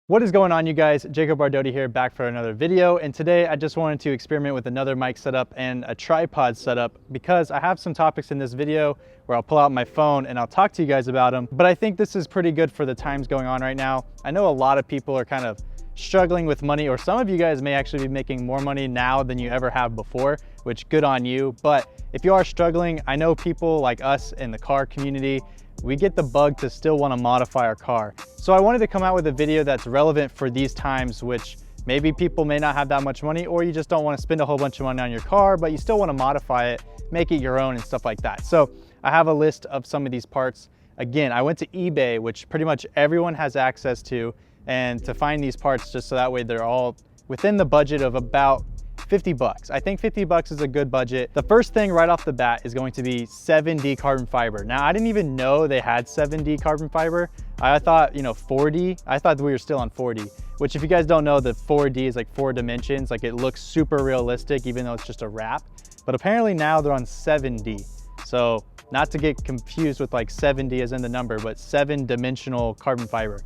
What is going on, you guys? Jacobrdoty here, back for another video, and today I just wanted to experiment with another mic setup and a tripod setup because I have some topics in this video where I'll pull out my phone and I'll talk to you guys about them, but I think this is pretty good for the times going on right now. I know a lot of people are kind of struggling with money, or some of you guys may actually be making more money now than you ever have before, which good on you. But if you are struggling, I know people like us in the car community, we get the bug to still want to modify our car. So I wanted to come out with a video that's relevant for these times, which maybe people may not have that much money, or you just don't want to spend a whole bunch of money on your car, but you still want to modify it, make it your own and stuff like that. So I have a list of some of these parts. Again, I went to eBay, which pretty much everyone has access to, and to find these parts just so that way they're all within the budget of about 50 bucks. I think 50 bucks is a good budget. The first thing right off the bat is going to be 7D carbon fiber. Now, I didn't even know they had 7D carbon fiber. I thought, 4D, I thought we were still on 4D, which if you guys don't know, the 4D is like 4 dimensions. Like, it looks super realistic, even though it's just a wrap. But apparently now they're on 7D. So not to get confused with like 70 as in the number, but 7-dimensional carbon fiber.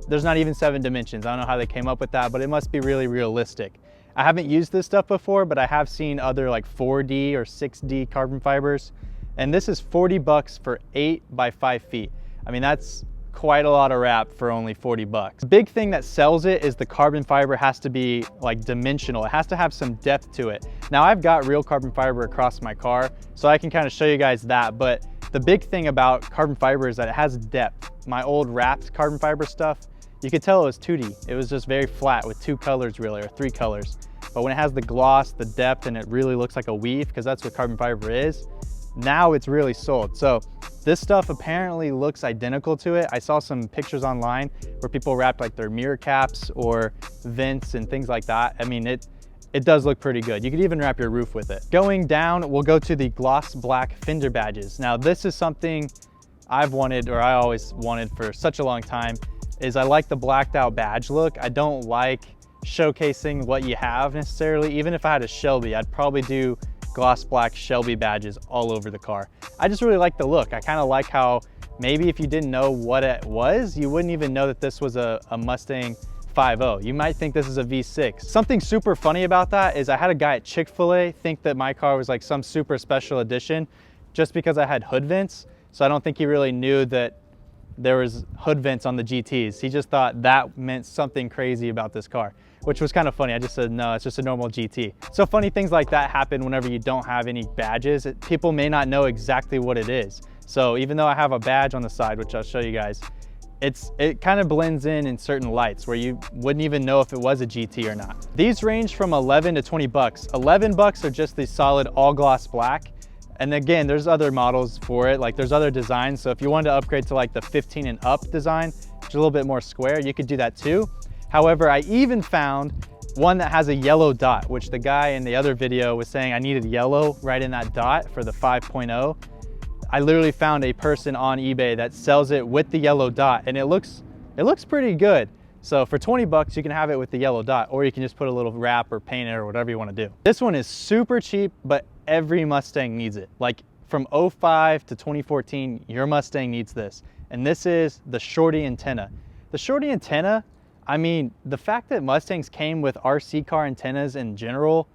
There's not even 7 dimensions. I don't know how they came up with that, but it must be really realistic. I haven't used this stuff before, but I have seen other like 4D or 6D carbon fibers. And this is 40 bucks for 8 by 5 feet. I mean, that's quite a lot of wrap for only 40 bucks. The big thing that sells it is the carbon fiber has to be like dimensional. It has to have some depth to it. Now, I've got real carbon fiber across my car, so I can kind of show you guys that. But the big thing about carbon fiber is that it has depth. My old wrapped carbon fiber stuff, you could tell it was 2D. It was just very flat with 2 colors really, or 3 colors. But when it has the gloss, the depth, and it really looks like a weave, because that's what carbon fiber is, now it's really sold. So this stuff apparently looks identical to it. I saw some pictures online where people wrapped like their mirror caps or vents and things like that. I mean, it does look pretty good. You could even wrap your roof with it. Going down, we'll go to the gloss black fender badges. Now, this is something I've wanted, or I always wanted for such a long time, is I like the blacked out badge look. I don't like showcasing what you have necessarily. Even if I had a Shelby, I'd probably do gloss black Shelby badges all over the car. I just really like the look. I kind of like how maybe if you didn't know what it was, you wouldn't even know that this was a Mustang 5.0. You might think this is a V6. Something super funny about that is I had a guy at Chick-fil-A think that my car was like some super special edition just because I had hood vents. So I don't think he really knew that there was hood vents on the GTs. He just thought that meant something crazy about this car, which was kind of funny. I just said, no, it's just a normal GT. So funny things like that happen whenever you don't have any badges. People may not know exactly what it is. So even though I have a badge on the side, which I'll show you guys, it kind of blends in certain lights where you wouldn't even know if it was a GT or not. These range from 11 to 20 bucks. 11 bucks are just the solid all gloss black. And again, there's other models for it. Like, there's other designs. So if you wanted to upgrade to like the 15 and up design, which is a little bit more square, you could do that too. However, I even found one that has a yellow dot, which the guy in the other video was saying I needed yellow right in that dot for the 5.0. I literally found a person on eBay that sells it with the yellow dot, and it looks pretty good. So for 20 bucks, you can have it with the yellow dot, or you can just put a little wrap or paint it or whatever you want to do. This one is super cheap, but every Mustang needs it. Like, from 05 to 2014, your Mustang needs this. And this is the Shorty Antenna. The Shorty Antenna, I mean, the fact that Mustangs came with RC car antennas in general,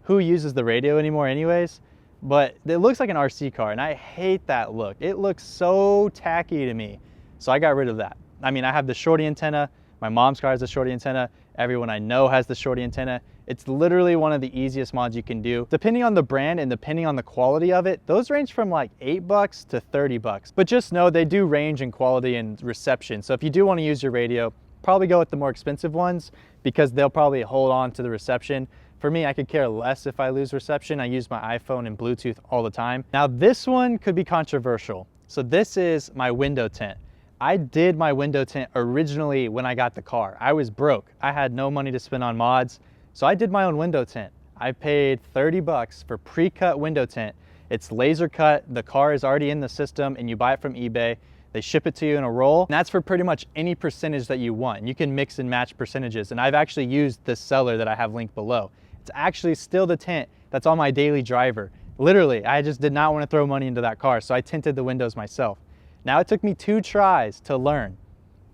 who uses the radio anymore anyways? But it looks like an RC car, and I hate that look. It looks so tacky to me. So I got rid of that. I mean, I have the Shorty Antenna. My mom's car has the Shorty Antenna. Everyone I know has the Shorty Antenna. It's literally one of the easiest mods you can do. Depending on the brand and depending on the quality of it, those range from like 8 bucks to 30 bucks. But just know they do range in quality and reception. So if you do want to use your radio, probably go with the more expensive ones because they'll probably hold on to the reception. For me, I could care less if I lose reception. I use my iPhone and Bluetooth all the time. Now, this one could be controversial. So this is my window tint. I did my window tint originally when I got the car. I was broke. I had no money to spend on mods. So I did my own window tint. I paid 30 bucks for pre-cut window tint. It's laser cut. The car is already in the system and you buy it from eBay. They ship it to you in a roll. And that's for pretty much any percentage that you want. You can mix and match percentages. And I've actually used this seller that I have linked below. It's actually still the tint that's on my daily driver. Literally, I just did not want to throw money into that car. So I tinted the windows myself. Now, it took me 2 tries to learn,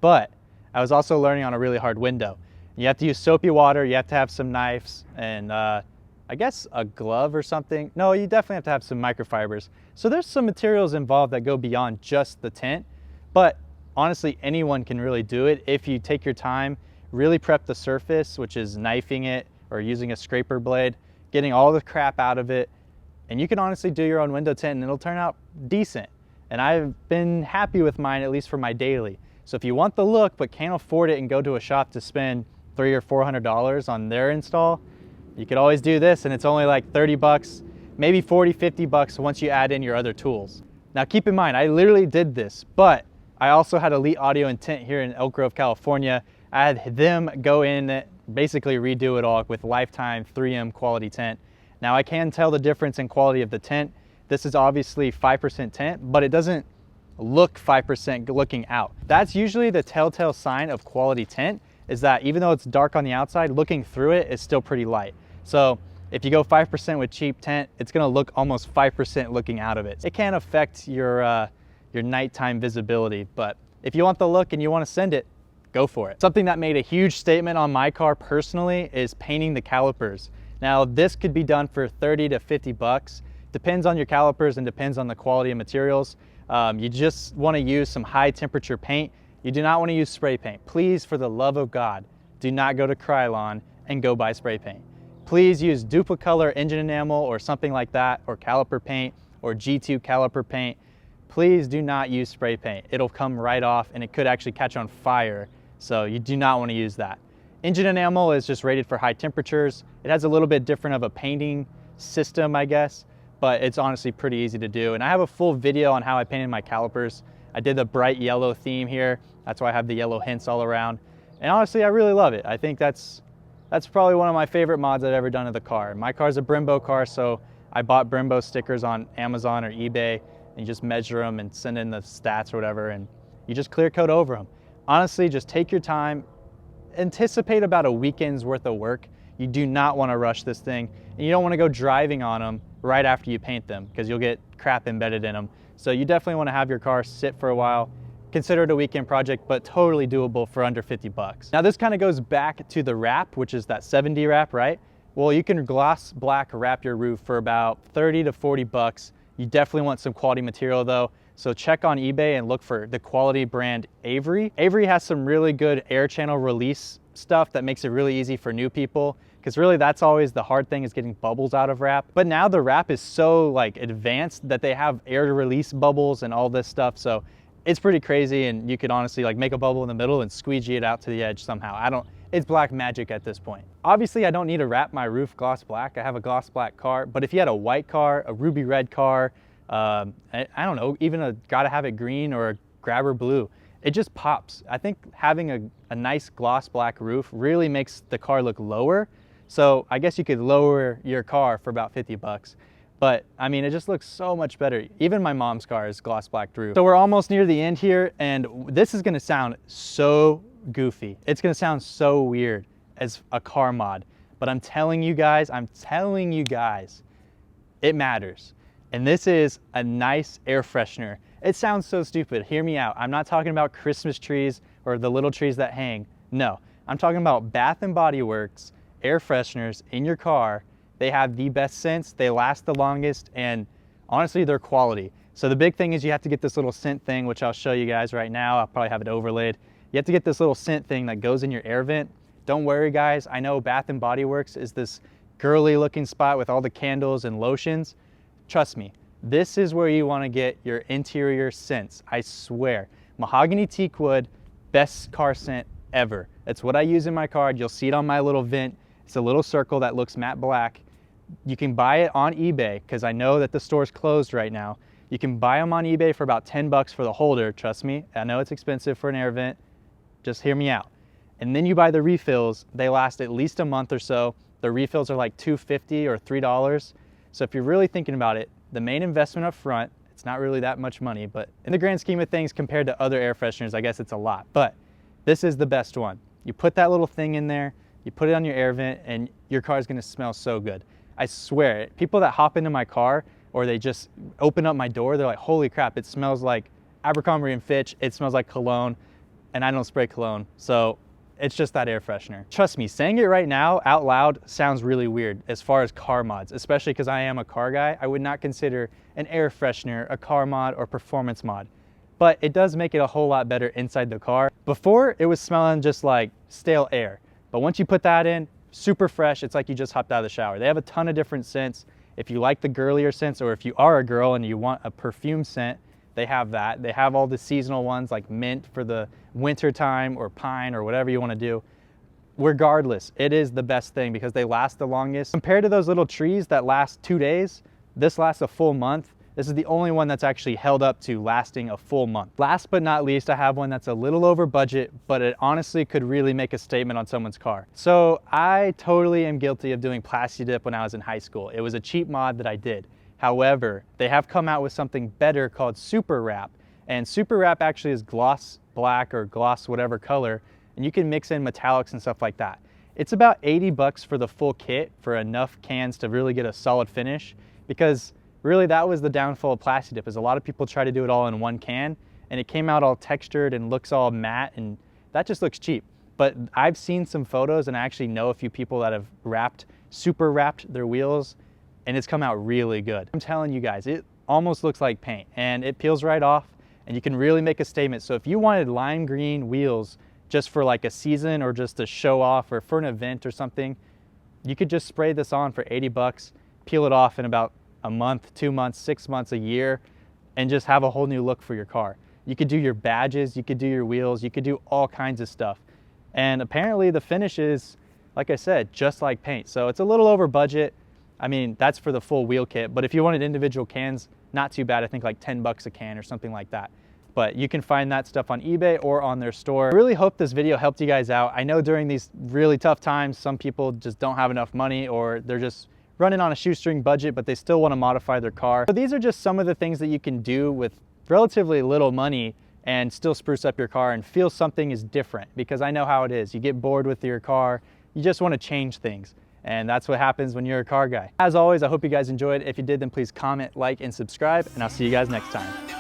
but I was also learning on a really hard window. You have to use soapy water, you have to have some knives, and I guess a glove or something. No, you definitely have to have some microfibers. So there's some materials involved that go beyond just the tint, but honestly, anyone can really do it if you take your time, really prep the surface, which is knifing it or using a scraper blade, getting all the crap out of it, and you can honestly do your own window tint and it'll turn out decent. And I've been happy with mine, at least for my daily. So if you want the look but can't afford it and go to a shop to spend $300 or $400 on their install, you could always do this, and it's only like 30 bucks, maybe 40, 50 bucks once you add in your other tools. Now keep in mind, I literally did this, but I also had Elite Audio and Tint here in Elk Grove, California. I had them go in, basically redo it all with lifetime 3M quality tint. Now I can tell the difference in quality of the tint. This is obviously 5% tint, but it doesn't look 5% looking out. That's usually the telltale sign of quality tint, is that even though it's dark on the outside, looking through it is still pretty light. So if you go 5% with cheap tint, it's gonna look almost 5% looking out of it. It can affect your nighttime visibility, but if you want the look and you wanna send it, go for it. Something that made a huge statement on my car personally is painting the calipers. Now this could be done for 30 to 50 bucks. Depends on your calipers and depends on the quality of materials. You just wanna use some high temperature paint. You do not wanna use spray paint. Please, for the love of God, do not go to Krylon and go buy spray paint. Please use Duplicolor engine enamel or something like that, or caliper paint, or G2 caliper paint. Please do not use spray paint. It'll come right off and it could actually catch on fire. So you do not wanna use that. Engine enamel is just rated for high temperatures. It has a little bit different of a painting system, I guess, but it's honestly pretty easy to do. And I have a full video on how I painted my calipers. I did the bright yellow theme here. That's why I have the yellow hints all around. And honestly, I really love it. I think that's probably one of my favorite mods I've ever done to the car. My car's a Brembo car, so I bought Brembo stickers on Amazon or eBay, and you just measure them and send in the stats or whatever, and you just clear coat over them. Honestly, just take your time, anticipate about a weekend's worth of work. You do not want to rush this thing, and you don't want to go driving on them right after you paint them because you'll get crap embedded in them. So you definitely want to have your car sit for a while. Consider it a weekend project, but totally doable for under 50 bucks. Now this kind of goes back to the wrap, which is that 7D wrap, right? Well, you can gloss black wrap your roof for about 30 to 40 bucks. You definitely want some quality material though. So check on eBay and look for the quality brand Avery. Avery has some really good air channel release stuff that makes it really easy for new people, because really that's always the hard thing, is getting bubbles out of wrap. But now the wrap is so like advanced that they have air release bubbles and all this stuff. So it's pretty crazy, and you could honestly like make a bubble in the middle and squeegee it out to the edge somehow. It's black magic at this point. Obviously I don't need to wrap my roof gloss black. I have a gloss black car, but if you had a white car, a ruby red car, I don't know, even a gotta have it green or a grabber blue, it just pops. I think having a nice gloss black roof really makes the car look lower. So I guess you could lower your car for about 50 bucks. But I mean, it just looks so much better. Even my mom's car is gloss black roof. So we're almost near the end here, and this is gonna sound so goofy. It's gonna sound so weird as a car mod, but I'm telling you guys, it matters. And this is a nice air freshener. It sounds so stupid, hear me out. I'm not talking about Christmas trees or the little trees that hang. No, I'm talking about Bath & Body Works air fresheners in your car. They have the best scents, they last the longest, and honestly, they're quality. So the big thing is you have to get this little scent thing, which I'll show you guys right now. I'll probably have it overlaid. You have to get this little scent thing that goes in your air vent. Don't worry guys, I know Bath & Body Works is this girly looking spot with all the candles and lotions. Trust me, this is where you want to get your interior scents, I swear. Mahogany teak wood, best car scent ever. That's what I use in my car. You'll see it on my little vent. It's a little circle that looks matte black. You can buy it on eBay, because I know that the store's closed right now. You can buy them on eBay for about 10 bucks for the holder, trust me. I know it's expensive for an air vent, just hear me out. And then you buy the refills, they last at least a month or so. The refills are like $2.50 or $3. So if you're really thinking about it, the main investment up front, it's not really that much money, but in the grand scheme of things compared to other air fresheners, I guess it's a lot. But this is the best one. You put that little thing in there, you put it on your air vent, and your car is gonna smell so good. I swear it. People that hop into my car or they just open up my door, they're like, holy crap, it smells like Abercrombie & Fitch, it smells like cologne. and I don't spray cologne, so it's just that air freshener. Trust me, saying it right now out loud sounds really weird as far as car mods, especially because I am a car guy. I would not consider an air freshener a car mod or performance mod, but it does make it a whole lot better inside the car. Before, it was smelling just like stale air, but once you put that in, super fresh. It's like you just hopped out of the shower. They have a ton of different scents. If you like the girlier scents, or if you are a girl and you want a perfume scent, they have that. They have all the seasonal ones like mint for the winter time, or pine, or whatever you want to do. Regardless, it is the best thing because they last the longest. Compared to those little trees that last 2 days, this lasts a full month. This is the only one that's actually held up to lasting a full month. Last but not least, I have one that's a little over budget, but it honestly could really make a statement on someone's car. So I totally am guilty of doing plastidip when I was in high school. It was a cheap mod that I did. However, they have come out with something better called Super Wrap. And Super Wrap actually is gloss black or gloss whatever color, and you can mix in metallics and stuff like that. It's about 80 bucks for the full kit for enough cans to really get a solid finish, because really that was the downfall of plastidip, is a lot of people try to do it all in one can, and it came out all textured and looks all matte, and that just looks cheap. But I've seen some photos, and I actually know a few people that have super wrapped their wheels, and it's come out really good. I'm telling you guys, it almost looks like paint, and it peels right off, and you can really make a statement. So if you wanted lime green wheels just for like a season, or just to show off, or for an event or something, you could just spray this on for 80 bucks, peel it off in about a month, 2 months, 6 months, a year, and just have a whole new look for your car. You could do your badges, you could do your wheels, you could do all kinds of stuff. And apparently the finish is, like I said, just like paint. So it's a little over budget. I mean, that's for the full wheel kit, but if you wanted individual cans, not too bad. I think like 10 bucks a can or something like that. But you can find that stuff on eBay or on their store. I really hope this video helped you guys out. I know during these really tough times, some people just don't have enough money, or they're just running on a shoestring budget, but they still want to modify their car. So these are just some of the things that you can do with relatively little money and still spruce up your car and feel something is different, because I know how it is. You get bored with your car, you just want to change things. And that's what happens when you're a car guy. As always, I hope you guys enjoyed. If you did, then please comment, like, and subscribe, and I'll see you guys next time.